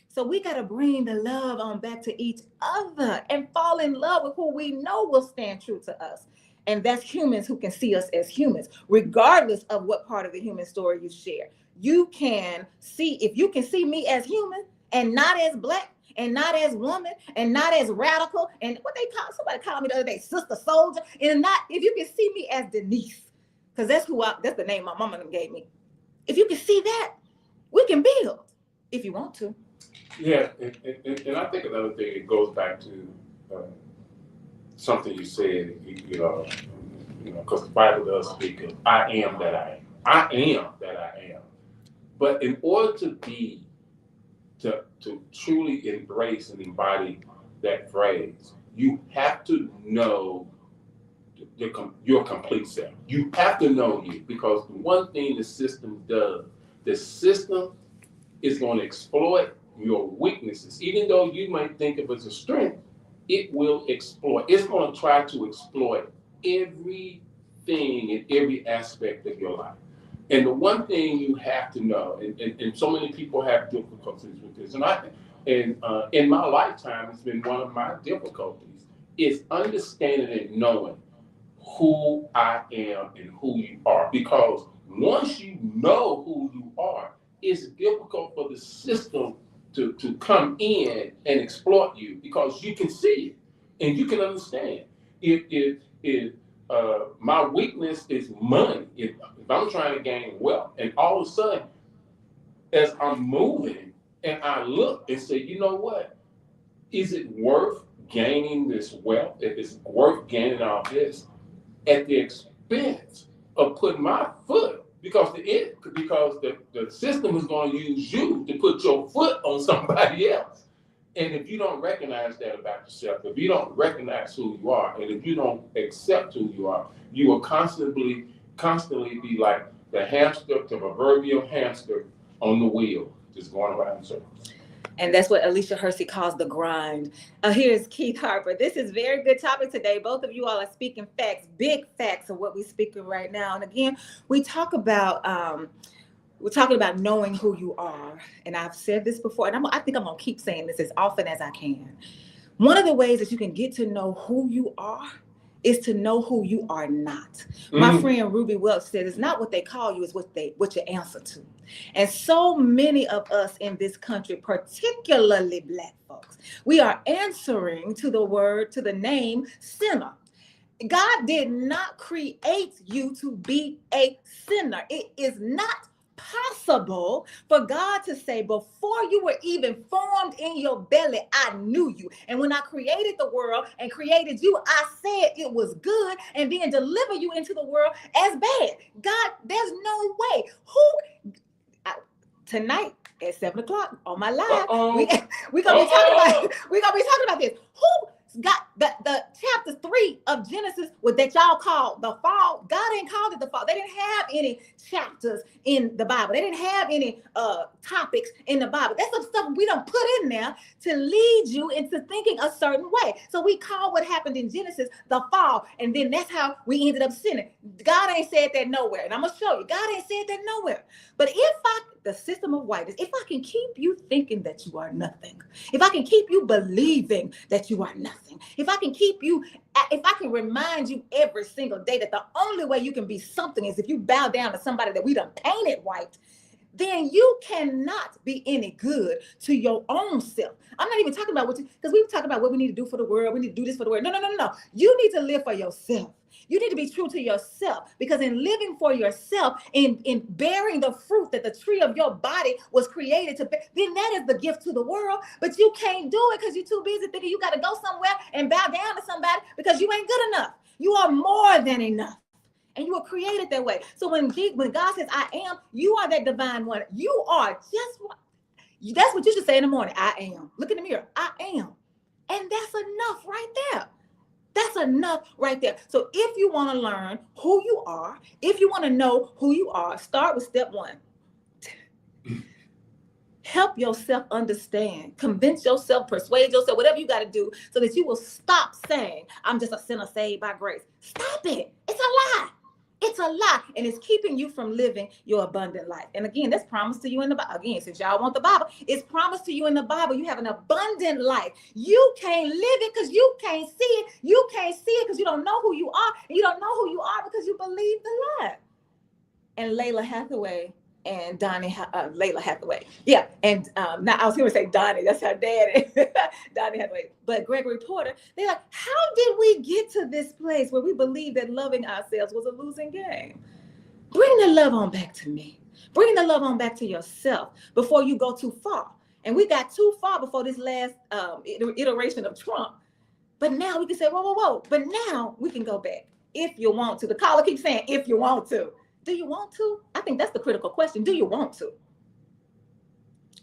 Speaker 2: So we got to bring the love on back to each other and fall in love with who we know will stand true to us. And that's humans who can see us as humans, regardless of what part of the human story you share. You can see, if you can see me as human and not as Black and not as woman and not as radical, and somebody called me the other day, sister soldier, and if you can see me as Denise, because that's the name my mama gave me. If you can see that, we can build if you want to.
Speaker 4: Yeah, and I think another thing, it goes back to something you said, because the Bible does speak of, I am that I am. I am that I am. But in order to truly embrace and embody that phrase, you have to know your complete self. You have to know you, because the one thing the system does, the system is going to exploit your weaknesses. Even though you might think of it as a strength, it will exploit. It's going to try to exploit everything in every aspect of your life. And the one thing you have to know, and so many people have difficulties with this, and in my lifetime, it's been one of my difficulties, is understanding and knowing who I am and who you are. Because once you know who you are, it's difficult for the system to come in and exploit you, because you can see it. And you can understand if my weakness is money, if I'm trying to gain wealth, and all of a sudden, as I'm moving, and I look and say, you know what? Is it worth gaining this wealth? If it's worth gaining all this at the expense of putting my foot, because the system is going to use you to put your foot on somebody else. And if you don't recognize that about yourself, if you don't recognize who you are, and if you don't accept who you will constantly be like the proverbial hamster on the wheel, just going around in circles.
Speaker 2: And that's what Alicia Hersey calls the grind. Here's Keith Harper. This is very good topic today. Both of you all are speaking facts, big facts of what we're speaking right now. And again, we're talking about knowing who you are. And I've said this before, and I think I'm going to keep saying this as often as I can. One of the ways that you can get to know who you are is to know who you are not. Mm-hmm. My friend Ruby Welch said, it's not what they call you, it's what you answer to. And so many of us in this country, particularly Black folks, we are answering to the name sinner. God did not create you to be a sinner. It is not possible for God to say, before you were even formed in your belly, I knew you. And when I created the world and created you, I said it was good, and then deliver you into the world as bad. God, there's no way. Tonight at 7:00 on my live, we're gonna be talking about this. Who got the chapter 3 of Genesis that y'all call the fall? God ain't called it the fall. They didn't have any chapters in the Bible. They didn't have any topics in the Bible. That's the stuff we don't put in there to lead you into thinking a certain way. So we call what happened in Genesis the fall, and then that's how we ended up sinning. God ain't said that nowhere, and I'm gonna show you. God ain't said that nowhere. But the system of whiteness, if I can keep you thinking that you are nothing, if I can keep you believing that you are nothing, if I can remind you every single day that the only way you can be something is if you bow down to somebody that we done painted white, then you cannot be any good to your own self. I'm not even talking about because we were talking about what we need to do for the world. We need to do this for the world. No. You need to live for yourself. You need to be true to yourself, because in living for yourself, in bearing the fruit that the tree of your body was created to bear, then that is the gift to the world. But you can't do it because you're too busy thinking you got to go somewhere and bow down to somebody because you ain't good enough. You are more than enough. And you were created that way. So when God says, I am, you are that divine one. You are just what, that's what you should say in the morning. I am. Look in the mirror. I am. And that's enough right there. That's enough right there. So if you want to learn who you are, if you want to know who you are, start with step 1. Help yourself understand, convince yourself, persuade yourself, whatever you got to do so that you will stop saying, I'm just a sinner saved by grace. Stop it. It's a lie. It's a lie, and it's keeping you from living your abundant life. And again, that's promised to you in the Bible. Again, since y'all want the Bible, it's promised to you in the Bible. You have an abundant life. You can't live it because you can't see it. You can't see it because you don't know who you are, and you don't know who you are because you believe the lie. And Layla Hathaway and Layla Hathaway. Yeah, and now I was going to say Donnie. That's her dad, Donnie Hathaway. But Gregory Porter, they're like, how did we get to this place where we believe that loving ourselves was a losing game? Bring the love on back to me. Bring the love on back to yourself before you go too far. And we got too far before this last iteration of Trump. But now we can say, whoa. But now we can go back if you want to. The caller keeps saying, if you want to. Do you want to? I think that's the critical question. Do you want to?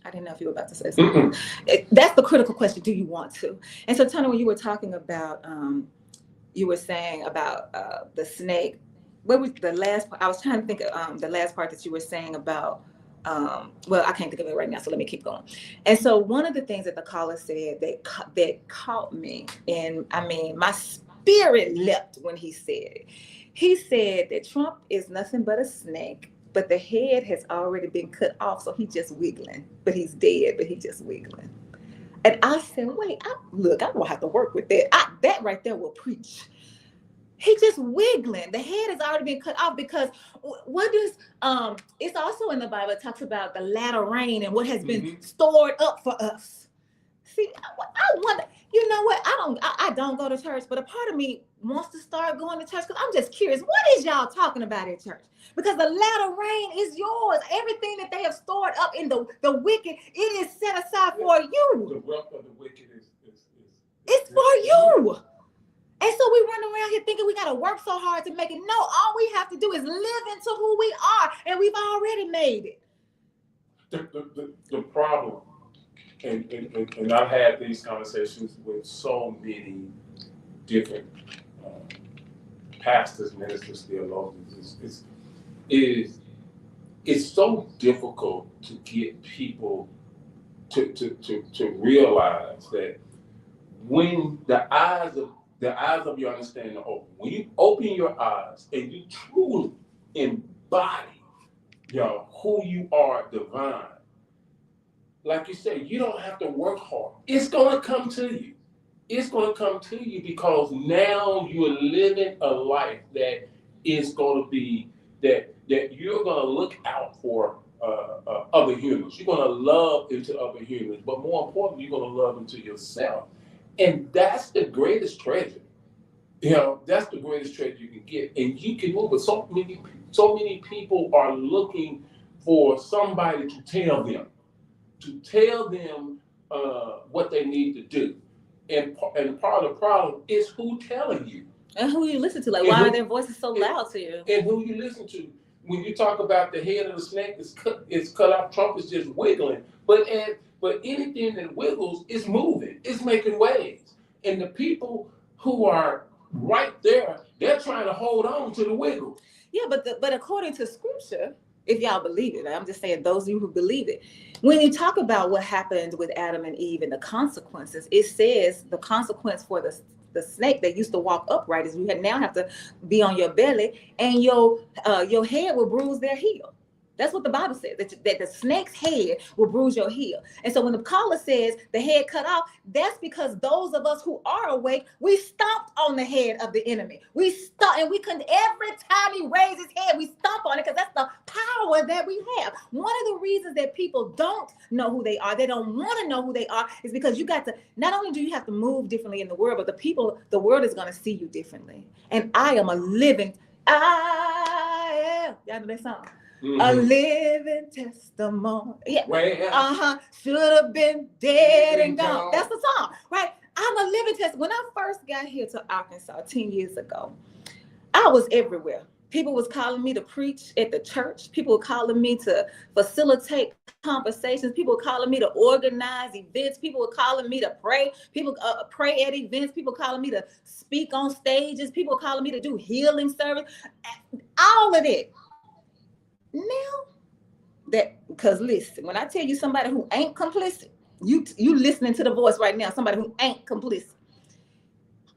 Speaker 2: I didn't know if you were about to say something. That's the critical question. Do you want to? And so, Toney, when you were talking about, you were saying about the snake. What was the last part? I was trying to think of the last part that you were saying about, well, I can't think of it right now, so let me keep going. And so one of the things that the caller said that caught me, and I mean, my spirit leapt when he said it. He said that Trump is nothing but a snake, but the head has already been cut off, so he's just wiggling. But he's dead, but he's just wiggling. And I said, wait, look, I don't have to work with that. That right there will preach. He just wiggling. The head has already been cut off because what does, it's also in the Bible, it talks about the latter rain and what has been stored up for us. See, I wonder, you know what? I don't go to church, but a part of me wants to start going to church because I'm just curious. What is y'all talking about at church? Because the latter rain is yours. Everything that they have stored up in the wicked, it is set aside for you.
Speaker 4: The wealth of the wicked is
Speaker 2: it's for you. And so we run around here thinking we got to work so hard to make it. No, all we have to do is live into who we are, and we've already made it.
Speaker 4: The problem, and I've had these conversations with so many different pastors, ministers, theologians, it's so difficult to get people to realize that when the eyes of your understanding are open, when you open your eyes and you truly embody who you are divine, like you said, you don't have to work hard. It's going to come to you. It's going to come to you because now you're living a life that is going to be, that you're going to look out for other humans. You're going to love into other humans, but more importantly, you're going to love into yourself. And that's the greatest treasure. That's the greatest treasure you can get. And you can move it. So many people are looking for somebody to tell them what they need to do. And part of the problem is who telling you.
Speaker 2: And who you listen to. Like, why are their voices so loud to you?
Speaker 4: And who you listen to. When you talk about the head of the snake is cut off, Trump is just wiggling. But anything that wiggles is moving. It's making waves. And the people who are right there, they're trying to hold on to the wiggle.
Speaker 2: Yeah, but according to scripture, if y'all believe it, I'm just saying those of you who believe it, when you talk about what happened with Adam and Eve and the consequences, it says the consequence for the snake that used to walk upright is you now have to be on your belly, and your head will bruise their heel. That's what the Bible says, that the snake's head will bruise your heel. And so when the caller says the head cut off, that's because those of us who are awake, we stomped on the head of the enemy. We stomped, and we couldn't, every time he raised his head, we stomp on it because that's the power that we have. One of the reasons that people don't know who they are, they don't want to know who they are, is because you got to, not only do you have to move differently in the world, but the world is going to see you differently. And I am a living, y'all know that song? Mm-hmm. A living testimony. Yeah. Well, should have been dead and gone. That's the song, right? I'm a living testimony. When I first got here to Arkansas 10 years ago, I was everywhere. People was calling me to preach at the church. People were calling me to facilitate conversations. People were calling me to organize events. People were calling me to pray. People pray at events. People calling me to speak on stages. People were calling me to do healing service. All of it. Now that, because listen, when I tell you somebody who ain't complicit, you listening to the voice right now, somebody who ain't complicit.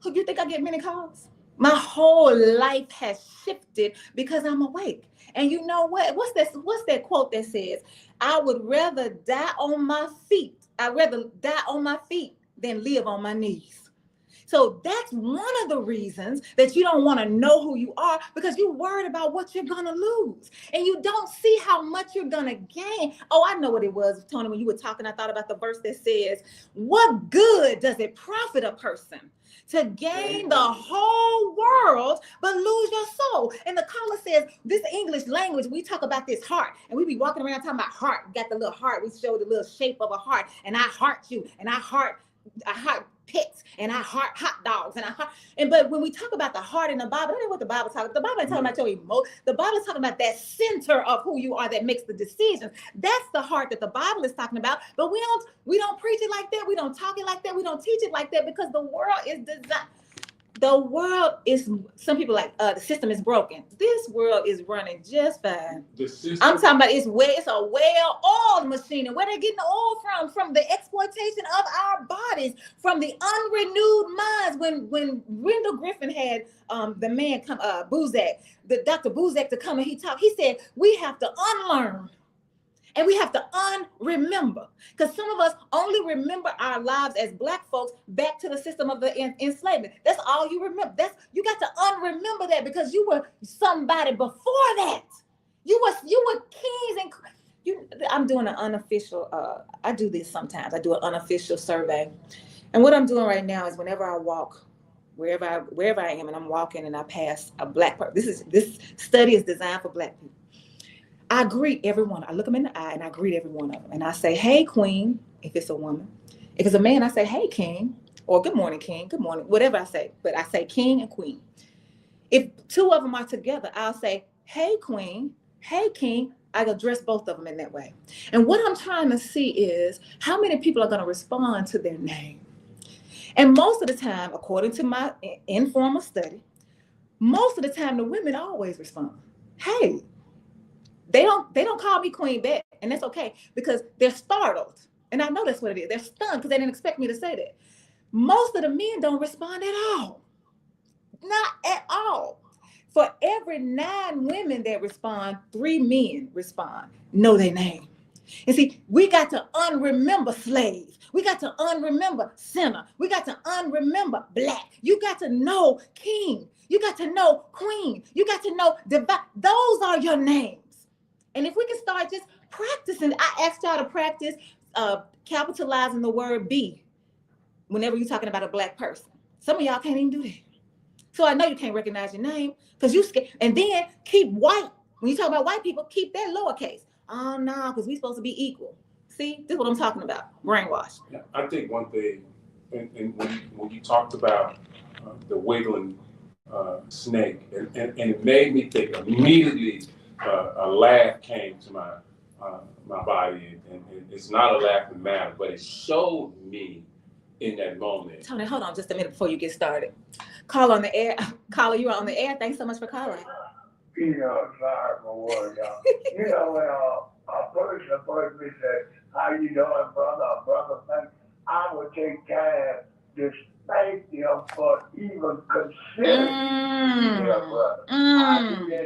Speaker 2: Who you think I get many calls? My whole life has shifted because I'm awake. And you know what? What's that quote that says, I would rather die on my feet. I'd rather die on my feet than live on my knees. So that's one of the reasons that you don't want to know who you are, because you're worried about what you're going to lose. And you don't see how much you're going to gain. Oh, I know what it was, Tony, when you were talking, I thought about the verse that says, what good does it profit a person to gain the whole world but lose your soul? And the caller says, this English language, we talk about this heart, and we be walking around talking about heart. We got the little heart. We show the little shape of a heart, and I heart you, and I heart pets, and I heart hot dogs, but when we talk about the heart in the Bible, that ain't what the Bible talks about. The Bible ain't talking about your emotion. The Bible is talking about that center of who you are that makes the decisions. That's the heart that the Bible is talking about. But we don't preach it like that. We don't talk it like that. We don't teach it like that, because the world is designed. The world is, some people like, the system is broken. This world is running just fine. The system, I'm talking about it's a well-oiled machine. And where they getting the oil from? From the exploitation of our bodies, from the unrenewed minds. When Wendell Griffin had the man come, Buzak, the Dr. Buzak to come and he talked, he said, we have to unlearn. And we have to unremember, because some of us only remember our lives as Black folks back to the system of the enslavement. That's all you remember. You got to unremember that, because you were somebody before that. You were kings, and I'm doing an unofficial, I do this sometimes. I do an unofficial survey. And what I'm doing right now is whenever I walk, wherever I am, and I'm walking and I pass a Black person, this study is designed for Black people. I greet everyone. I look them in the eye and I greet every one of them. And I say, hey, queen, if it's a woman. If it's a man, I say, hey, king, or good morning, king, good morning, whatever I say. But I say king and queen. If two of them are together, I'll say, hey, queen, hey, king. I address both of them in that way. And what I'm trying to see is how many people are going to respond to their name. And most of the time, according to my informal study, most of the time the women always respond, hey. They don't call me queen back, and that's okay because they're startled. And I know that's what it is. They're stunned because they didn't expect me to say that. Most of the men don't respond at all. Not at all. For every 9 women that respond, 3 men respond, know their name. And see, we got to unremember slave. We got to unremember sinner. We got to unremember Black. You got to know king. You got to know queen. You got to know divine. Those are your names. And if we can start just practicing, I asked y'all to practice capitalizing the word be whenever you're talking about a Black person. Some of y'all can't even do that. So I know you can't recognize your name because you scared. And then keep white. When you talk about white people, keep that lowercase. Oh, no, because we're supposed to be equal. See, this is what I'm talking about, brainwash.
Speaker 4: Yeah, I think one thing, and when you talked about the wiggling snake, and it made me think immediately. A laugh came to my body, and it's not a laughing matter, but it showed me in that moment.
Speaker 2: Tony, hold on just a minute before you get started. Call on the air. Caller, you are on the air. Thanks so much for calling.
Speaker 8: You know, sorry for what, y'all. You know, when a person approached me and said, how you doing, brother, or brother, man, I would take time to thank them for even considering their brother. I do that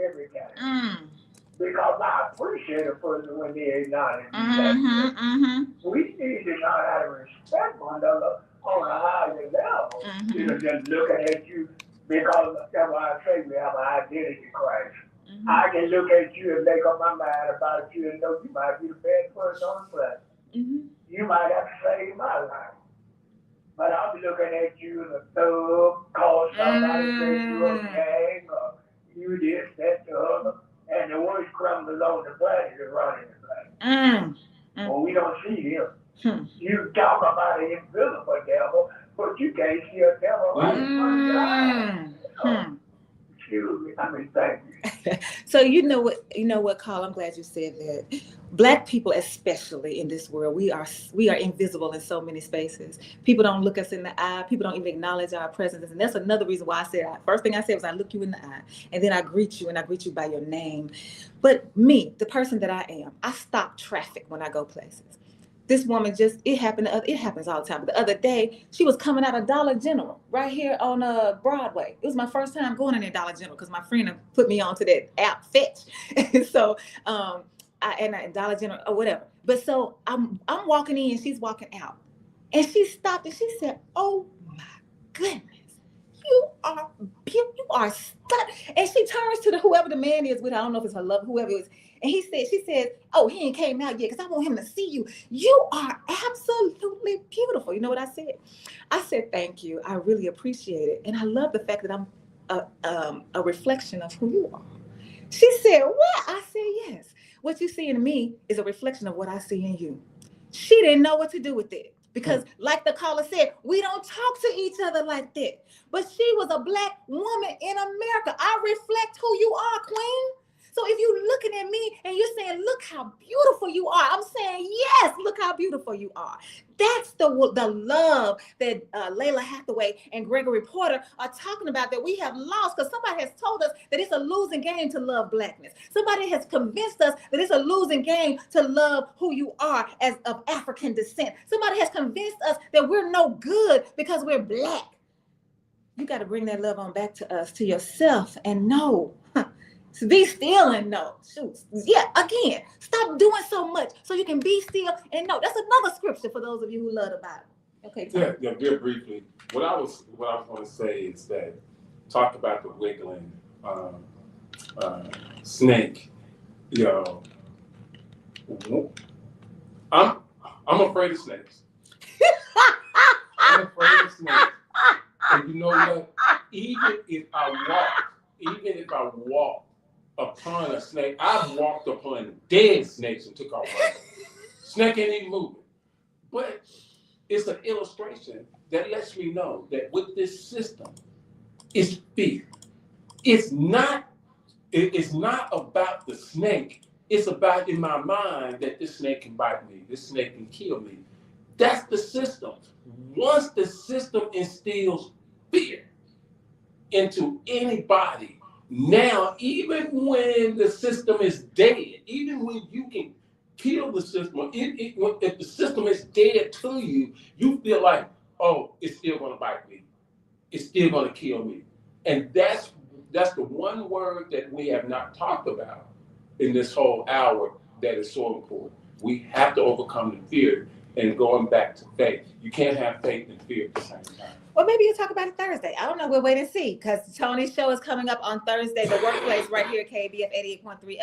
Speaker 8: every time. Because I appreciate a person when they acknowledge that. We need to know how to respect one another on a higher level. You know, just looking at you, because that's why I say we have an identity crisis. I can look at you and make up my mind about you and know you might be the best person on the planet. You might have to save my life. But I'll be looking at you in a thug, call somebody, say you a gang, or you this, that, the other. And the worst criminals on the planet is running the planet. Well, we don't see him. You talk about an invisible devil, but you can't see a devil right in front of your eyes. Excuse me, thank you.
Speaker 2: So you know what, Carl, I'm glad you said that. Black people, especially in this world, we are invisible in so many spaces. People don't look us in the eye. People don't even acknowledge our presence. And that's another reason why I said, first thing I said was I look you in the eye, and then I greet you, and I greet you by your name. But me, the person that I am, I stop traffic when I go places. This woman it happens all the time. But the other day, she was coming out of Dollar General right here on Broadway. It was my first time going in there Dollar General because my friend put me onto that app Fetch. And so, Dollar General or whatever. But so I'm walking in, she's walking out. And she stopped and she said, oh my goodness, you are beautiful, you are stunning. And she turns to whoever the man is with, I don't know if it's her love, whoever it is. And she said, oh, he ain't came out yet because I want him to see you. You are absolutely beautiful. You know what I said? I said, thank you. I really appreciate it. And I love the fact that I'm a reflection of who you are. She said, what? I said, yes. What you see in me is a reflection of what I see in you. She didn't know what to do with it because like the caller said, we don't talk to each other like that. But she was a Black woman in America. I reflect who you are, queen. So if you're looking at me and you're saying, look how beautiful you are, I'm saying, yes, look how beautiful you are. That's the love that Layla Hathaway and Gregory Porter are talking about that we have lost because somebody has told us that it's a losing game to love Blackness. Somebody has convinced us that it's a losing game to love who you are as of African descent. Somebody has convinced us that we're no good because we're Black. You got to bring that love on back to us, to yourself, and know. So be still and know. Shoot. Yeah, again, stop doing so much so you can be still and know. That's another scripture for those of you who love the Bible. Okay, Tom.
Speaker 4: Yeah, very briefly. What I was going to say is that talk about the wiggling snake. You know, I'm afraid of snakes. I'm afraid of snakes. And you know what? Even if I walk upon a snake, I've walked upon dead snakes and took off running. Snake ain't even moving. But it's an illustration that lets me know that with this system, it's fear. It's not about the snake. It's about in my mind that this snake can bite me, this snake can kill me. That's the system. Once the system instills fear into anybody, now even when the system is dead, even when you can kill the system, if the system is dead to you, you feel like, oh, it's still gonna bite me. It's still gonna kill me. And that's the one word that we have not talked about in this whole hour that is so important. We have to overcome the fear and going back to faith. You can't have faith and fear at the same time.
Speaker 2: Well, maybe you'll talk about it Thursday. I don't know. We'll wait and see, because Tony's show is coming up on Thursday, The Workplace, right here at KABF 88.3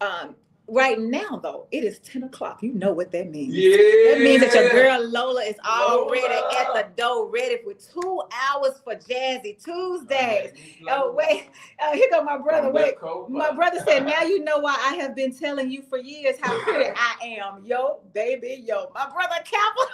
Speaker 2: FM. Right now, though, it is 10 o'clock. You know what that means.
Speaker 4: Yeah.
Speaker 2: That means that your girl Lola is already at the door, ready for 2 hours for Jazzy Tuesdays. Oh, wait. Here go my brother. Wait. My brother said, now you know why I have been telling you for years how pretty I am. Yo, baby, yo. My brother Campbell.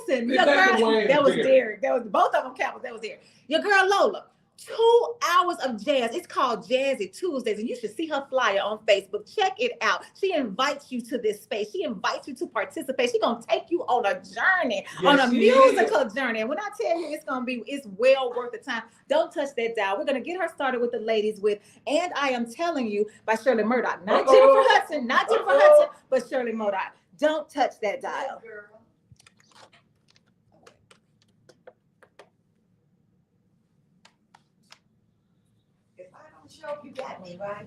Speaker 2: Listen, your girl, that was Derek. That was both of them Campbell. That was Derek. Your girl Lola. 2 hours of jazz. It's called Jazzy Tuesdays, and you should see her flyer on Facebook. Check it out. She invites you to this space. She invites you to participate. She's gonna take you on a journey, on a musical journey. And when I tell you it's well worth the time. Don't touch that dial. We're gonna get her started with the ladies with "And I Am Telling You" by Shirley Murdoch. Not Jennifer Hudson, but Shirley Murdoch. Don't touch that dial. If I don't show up, you got me, right?